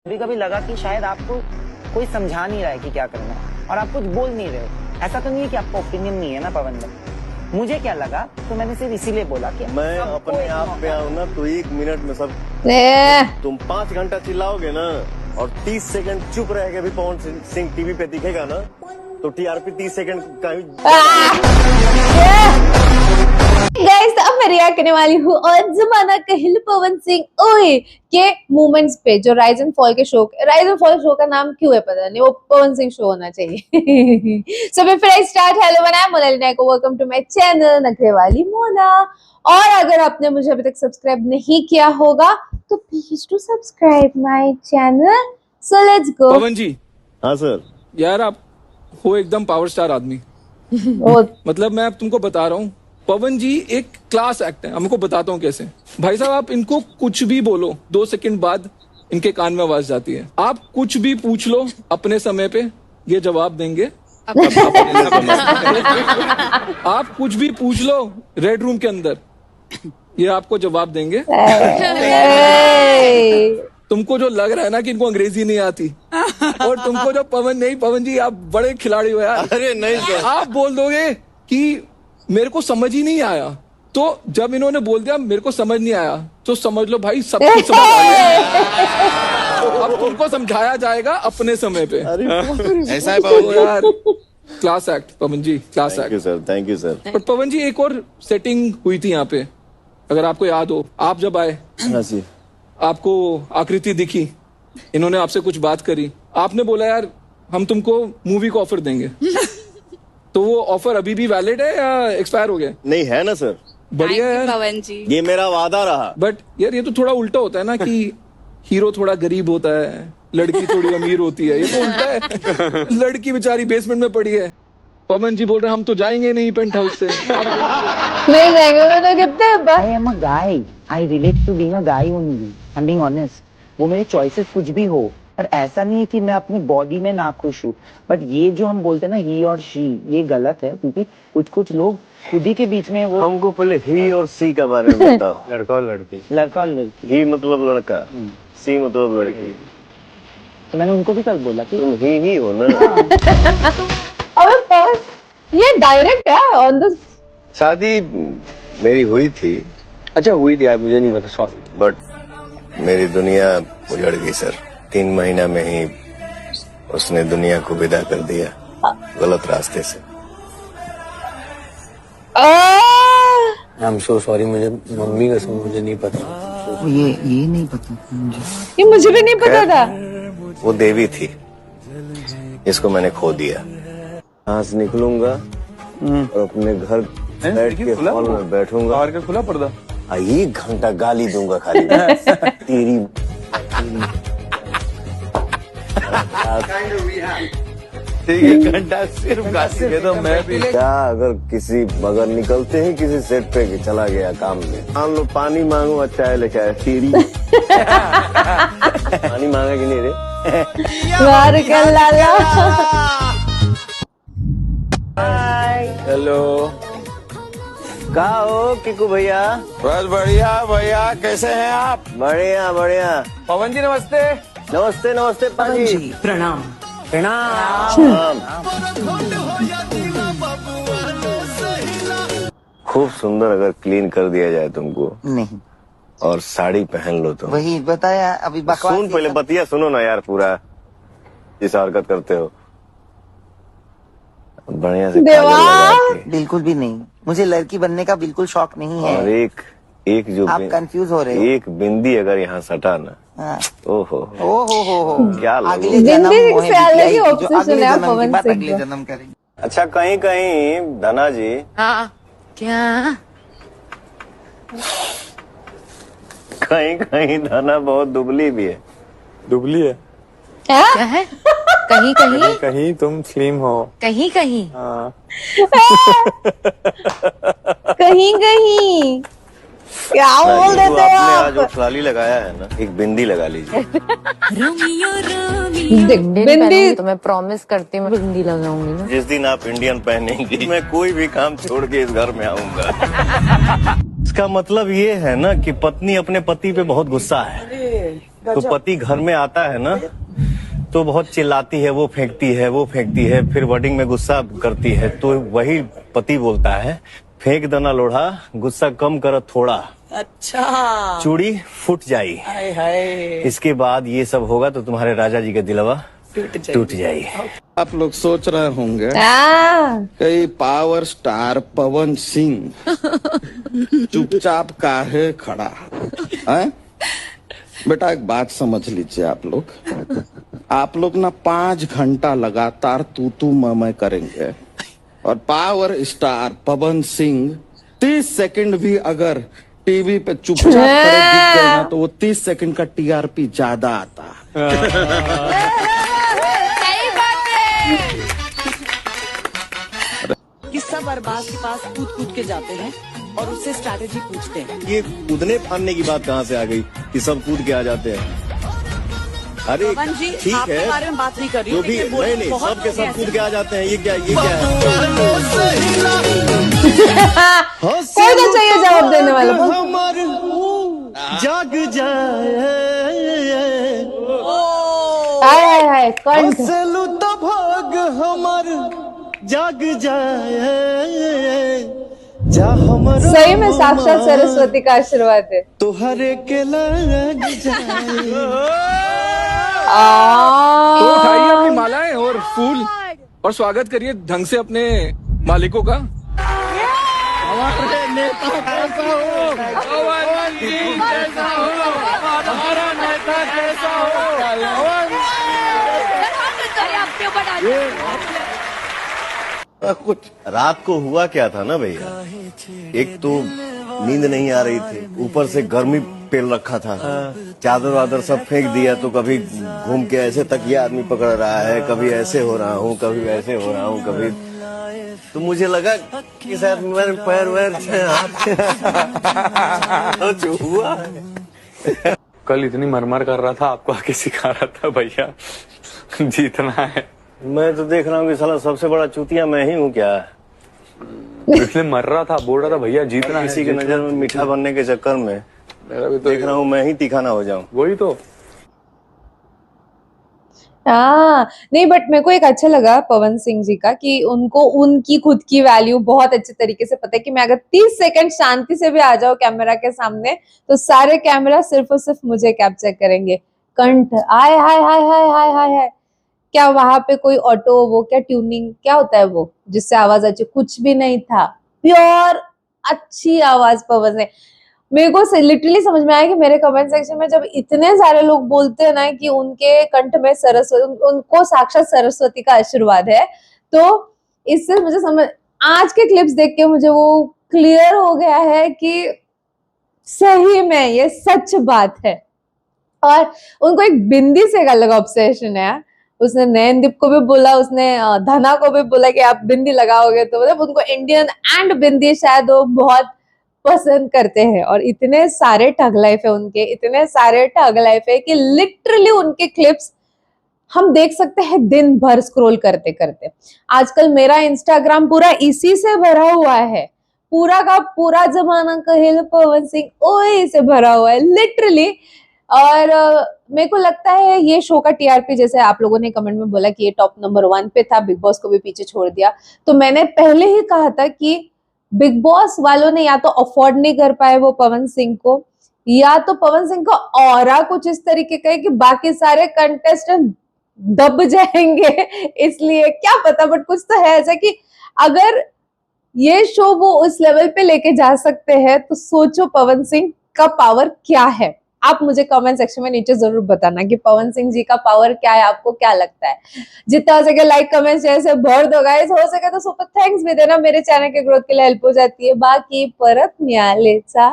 कभी कभी लगा कि शायद आपको कोई समझा नहीं रहा है कि क्या करना है और आप कुछ बोल नहीं रहे हो। ऐसा तो नहीं है कि आपका ओपिनियन नहीं है ना पवन भाई। मुझे क्या लगा तो मैंने सिर्फ इसीलिए बोला कि मैं अपने आप पे आऊँ ना तो 1 मिनट में सब तुम 5 घंटा चिल्लाओगे ना और 30 सेकंड चुप रह के भी पवन सिंह टीवी पे दिखेगा ना तो टीआरपी 30 सेकंड का गाइस अब मैं रिएक्ट करने वाली हूँ और जमाना कहल पवन सिंह ओए के मूवमेंट्स पे जो राइज एंड फॉल का नाम क्यों है पता नहीं, वो पवन सिंह शो होना चाहिए। So before I start, hello मैं मोनालिसा को वेलकम टू माय चैनल नखरे वाली मोना। और अगर आपने मुझे अभी तक सब्सक्राइब नहीं किया होगा तो please to subscribe my channel. So let's go. Pawan ji. हाँ सर। यार आप हो एकदम पावर स्टार आदमी। मतलब मैं अब तुमको बता रहा हूँ, पवन जी एक क्लास एक्ट है। हमको बताता हूँ कैसे। भाई साहब आप इनको कुछ भी बोलो 2 सेकंड बाद इनके कान में आवाज जाती है। आप कुछ भी पूछ लो अपने समय पे ये जवाब देंगे। आप कुछ भी पूछ लो रेड रूम के अंदर ये आपको जवाब देंगे। तुमको जो लग रहा है ना कि इनको अंग्रेजी नहीं आती और तुमको जो पवन जी आप बड़े खिलाड़ी हो यार। अरे नहीं सर, आप बोल दोगे कि मेरे को समझ ही नहीं आया, तो जब इन्होंने बोल दिया मेरे को समझ नहीं आया तो समझ लो भाई सब कुछ समझ आ गया। तो अब तुमको समझाया जाएगा अपने समय पे। ऐसा है पवन जी। यार class act Pawan ji, class thank you act. Sir, thank you sir. पर पवन जी एक और सेटिंग हुई थी यहाँ पे, अगर आपको याद हो। आप जब आए हाँ जी। आपको आकृति दिखी, इन्होंने आपसे कुछ बात करी, आपने बोला यार हम तुमको मूवी को ऑफर देंगे। तो वो ऑफर अभी भी वैलिड है या एक्सपायर हो गया? नहीं है ना सर। बढ़िया यार पवन जी, ये मेरा वादा रहा। बट यार ये तो थोड़ा उल्टा होता है ना कि हीरो थोड़ा गरीब होता है, लड़की थोड़ी अमीर होती है। ये तो उल्टा है। लड़की बेचारी बेसमेंट में पड़ी है, पवन जी बोल रहे हैं हम तो जाएंगे नहीं पेंट हाउस से। नहीं जाएंगे तो कितने I am a guy, I relate to being a guy only. I am being honest. वो मेरे चॉइसेस कुछ भी हो, पर ऐसा नहीं है कि मैं अपनी बॉडी में ना खुश हूँ। बट ये जो हम बोलते हैं ना ही और शी, ये गलत है क्योंकि कुछ लोग खुद ही के बीच में वो। हमको पहले ही और सी के बारे में बताओ। लड़का और लड़की। लड़का और लड़की। ही मतलब लड़का, सी मतलब लड़की। तो मैंने उनको भी कल बोला कि तुम ही हो ना। ये डायरेक्ट है ऑन द। शादी मेरी हुई थी। अच्छा हुई थी यार, मुझे नहीं पता, सॉरी। बट मेरी दुनिया उजड़ गई सर। 3 महीना में ही उसने दुनिया को विदा कर दिया, गलत रास्ते से। आई एम सो सॉरी, मुझे मम्मी का मुझे नहीं पता। ये नहीं पता मुझे। ये मुझे भी नहीं पता था। वो देवी थी, इसको मैंने खो दिया। यहाँ से निकलूंगा और अपने घर बैठ के हॉल में बैठूंगा। बाहर का खुला पर्दा। 1 घंटा गाली दूंगा खाली। तेरी ठीक है, 1 घंटा सिर्फ गाली दे दो। मैं भी क्या अगर किसी अगर निकलते ही किसी सेट पे कि चला गया काम में, मान लो पानी मांगू अच्छा है लेके आया। तेरी पानी मांगा कि नहीं रे? हेलो, कहा हो किकू भैया? बस बढ़िया भैया, कैसे हैं आप? बढ़िया बढ़िया। पवन जी नमस्ते। नमस्ते नमस्ते पाजी। प्रणाम प्रणाम। खूब सुंदर अगर क्लीन कर दिया जाए तुमको नहीं, और साड़ी पहन लो तो वही बताया अभी बकवास। सुन पहले बतिया सुनो ना यार, पूरा इस हरकत करते हो। बढ़िया से काजल लगा के। बिल्कुल भी नहीं, मुझे लड़की बनने का बिल्कुल शौक नहीं है। और एक जो आप कंफ्यूज हो रहे हो। एक बिंदी अगर यहाँ सटा ना, हाँ। ओहो हो क्या लगो। अगले जन्म बिंदी मोहे से अलग ही बिटिया, जो obsession अगले है जन्म की पवन बात सिंह अगले को। जन्म करेंगे। अच्छा कहीं कहीं धना जी, हाँ क्या? कहीं कहीं धना बहुत दुबली भी है। दुबली है क्या है? कहीं कहीं कहीं, तुम स्लिम हो। कहीं कहीं हाँ। कहीं कहीं क्या बोल तो देते हो आपने आप? आज जो ट्राली लगाया है ना, एक बिंदी लगा लीजिए। बिंदी तो मैं प्रॉमिस करती हूँ बिंदी लगाऊंगी ना। जिस दिन आप इंडियन पहनेंगी मैं कोई भी काम छोड़ के इस घर में आऊंगा। इसका मतलब ये है ना कि पत्नी अपने पति पे बहुत गुस्सा है। तो पति घर में आता है ना तो बहुत चिल्लाती है, वो फेंकती है, वो फेंकती है, फिर वर्डिंग में गुस्सा करती है, तो वही पति बोलता है फेंक देना लोढ़ा, गुस्सा कम कर थोड़ा, अच्छा चूड़ी फूट जाई। हाय हाय इसके बाद ये सब होगा तो तुम्हारे राजा जी का दिलवा टूट जाएगी। आप लोग सोच रहे होंगे हाँ कई पावर स्टार पवन सिंह चुपचाप काहे खड़ा है। बेटा एक बात समझ लीजिए, आप लोग ना 5 घंटा लगातार तू मैं करेंगे और power star Pawan Singh 30 second भी अगर टीवी पे चुपचाप खड़े दिख गए ना तो वो 30 सेकंड का टीआरपी ज्यादा आता। कि सब अरबाज के पास कूद के जाते हैं और उससे स्ट्रैटेजी पूछते हैं। ये कूदने फानने की बात कहाँ से आ गई कि सब कूद के आ जाते हैं? अरे पवन जी ठीक आपके है, बारे में बात नहीं कर रही जो हूँ, भी लेकिन बोल- नहीं बहुत सब के सब ऐसे- कूद के आ जाते हैं, ये क्या है? कोई तो चाहिए जवाब देने वाला। बोल। हमर जाग जाए, हाय हाय हाय कंठ। हंसलू तो भाग हमर जाग जाए, जा हमर सही में साक्षात सरस्वती का आशीर्वाद है। तुहरे के लग जाए। तो उठाइए अपनी मालाएं और फूल और स्वागत करिए ढंग से अपने मालिकों का। हमारे नेता कैसा हो, पवन सिंह कैसा हो, हमारा नेता कैसा हो, कुछ रात को हुआ क्या था ना भैया, एक तो नींद नहीं आ रही थी, ऊपर से गर्मी पेल रखा था, चादर वादर सब फेंक दिया, तो कभी घूम के ऐसे तकिया आदमी पकड़ रहा है, कभी ऐसे हो रहा हूँ, कभी वैसे हो रहा हूँ, कभी तो मुझे लगा कि शायद मेरे पैर वैर जो हुआ। कल इतनी मरमर कर रहा था, आपको आके सिखा रहा था भैया जीतना है। मैं तो देख रहा हूँ कि साला सबसे बड़ा चूतिया मैं ही हूँ क्या? इसलिए मर रहा था, बोल रहा था भैया जीतना है। किसी की नजर में मीठा बनने के चक्कर में मेरा भी तो देख रहा हूँ मैं ही तीखा ना हो जाऊं। वही तो। हाँ नहीं बट मेरे को एक अच्छा लगा पवन सिंह जी का कि उनको उनकी खुद की वैल्यू बहुत अच्छे तरीके से पता है कि मैं अगर 30 सेकंड शांति से भी आ जाऊं कैमरा के सामने तो सारे कैमरा सिर्फ और सिर्फ मुझे कैप्चर करेंगे। कंठ हाय हाय हाय हाय हाय हाय हाय। क्या वहां पे कोई ऑटो वो क्या ट्यूनिंग क्या होता है वो जिससे आवाज अच्छी? कुछ भी नहीं था, प्योर अच्छी आवाज पवन है। मेरे को लिटरली समझ में आया कि मेरे कमेंट सेक्शन में जब इतने सारे लोग बोलते हैं ना कि उनके कंठ में सरस्वती, उनको साक्षात सरस्वती का आशीर्वाद है, तो इससे मुझे समझ आज के क्लिप्स देख के मुझे वो क्लियर हो गया है कि सही में ये सच बात है। और उनको एक बिंदी से एक अलग ऑब्सेशन है। उसने नयनदीप को भी बोला, उसने धना को भी बोला कि आप बिंदी लगाओगे, तो मतलब उनको इंडियन एंड बिंदी शायद वो बहुत पसंद करते हैं। और इतने सारे ठग लाइफ है उनके, इतने सारे ठग लाइफ है कि लिटरली उनके क्लिप्स हम देख सकते हैं दिन भर स्क्रॉल करते करते। आजकल मेरा इंस्टाग्राम पूरा इसी से भरा हुआ है, पूरा का पूरा जमाना कहेल पवन सिंह ओए से भरा हुआ है लिटरली। और मेरे को लगता है ये शो का टीआरपी, जैसे आप लोगों ने कमेंट में बोला कि ये टॉप नंबर 1 पे था, बिग बॉस को भी पीछे छोड़ दिया, तो मैंने पहले ही कहा था कि बिग बॉस वालों ने या तो अफोर्ड नहीं कर पाए वो पवन सिंह को, या तो पवन सिंह का ऑरा कुछ इस तरीके का है कि बाकी सारे कंटेस्टेंट दब जाएंगे, इसलिए क्या पता, बट कुछ तो है ऐसा कि अगर ये शो वो उस लेवल पे लेके जा सकते हैं तो सोचो पवन सिंह का पावर क्या है। आप मुझे कमेंट सेक्शन में नीचे जरूर बताना कि पवन सिंह जी का पावर क्या है, आपको क्या लगता है। जितना हो सके लाइक कमेंट शेयर से भर दो गाइस, हो सके तो सुपर थैंक्स भी देना, मेरे चैनल के ग्रोथ के लिए हेल्प हो जाती है। बाकी परत मिळालेचा